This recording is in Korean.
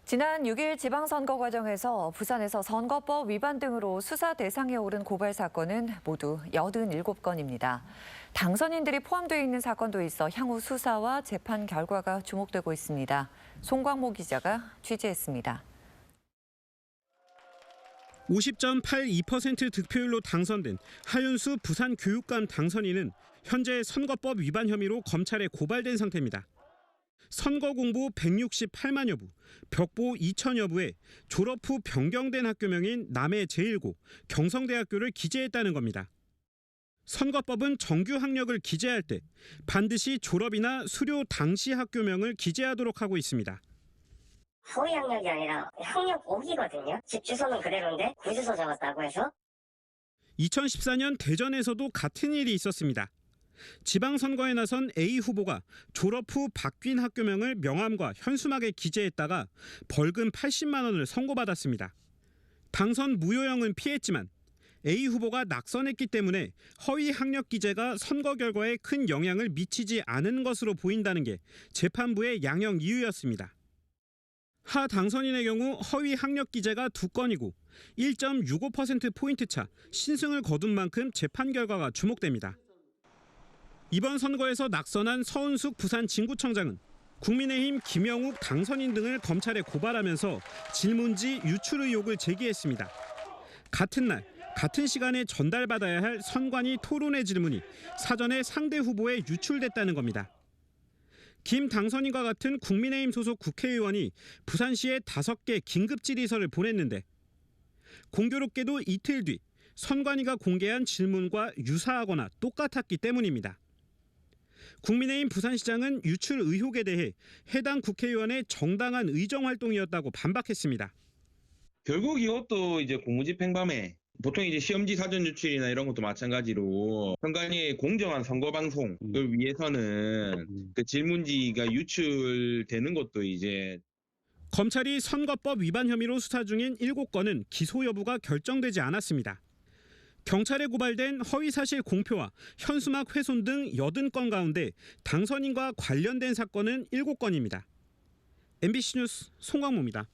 지난 6일 지방선거 과정에서 부산에서 선거법 위반 등으로 수사 대상에 오른 고발 사건은 모두 87건입니다. 당선인들이 포함되어 있는 사건도 있어 향후 수사와 재판 결과가 주목되고 있습니다. 송광모 기자가 취재했습니다. 50.82% 득표율로 당선된 하윤수 부산교육감 당선인은 현재 선거법 위반 혐의로 검찰에 고발된 상태입니다. 선거 공보 168만 여부, 벽보 2천 여부에 졸업 후 변경된 학교명인 남해 제1고, 경성대학교를 기재했다는 겁니다. 선거법은 정규 학력을 기재할 때 반드시 졸업이나 수료 당시 학교명을 기재하도록 하고 있습니다. 허위 학력이 아니라 학력 오기거든요. 집 주소는 그대로인데 구주소 적었다고 해서. 2014년 대전에서도 같은 일이 있었습니다. 지방선거에 나선 A 후보가 졸업 후 바뀐 학교명을 명함과 현수막에 기재했다가 벌금 80만 원을 선고받았습니다. 당선 무효형은 피했지만 A 후보가 낙선했기 때문에 허위 학력 기재가 선거 결과에 큰 영향을 미치지 않은 것으로 보인다는 게 재판부의 양형 이유였습니다. 하 당선인의 경우 허위 학력 기재가 2건이고 1.65%포인트 차 신승을 거둔 만큼 재판 결과가 주목됩니다. 이번 선거에서 낙선한 서은숙 부산 진구청장은 국민의힘 김영욱 당선인 등을 검찰에 고발하면서 질문지 유출 의혹을 제기했습니다. 같은 날, 같은 시간에 전달받아야 할 선관위 토론회 질문이 사전에 상대 후보에 유출됐다는 겁니다. 김 당선인과 같은 국민의힘 소속 국회의원이 부산시에 5개 긴급 질의서를 보냈는데 공교롭게도 이틀 뒤 선관위가 공개한 질문과 유사하거나 똑같았기 때문입니다. 국민의힘 부산시장은 유출 의혹에 대해 해당 국회의원의 정당한 의정 활동이었다고 반박했습니다. 결국 이것도 이제 공무집행방해, 보통 이제 시험지 사전 유출이나 이런 것도 마찬가지로 선관위의 공정한 선거 방송을 위해서는 그 질문지가 유출되는 것도 이제 검찰이 선거법 위반 혐의로 수사 중인 7건은 기소 여부가 결정되지 않았습니다. 경찰에 고발된 허위사실 공표와 현수막 훼손 등 80건 가운데 당선인과 관련된 사건은 7건입니다. MBC 뉴스 송광모입니다.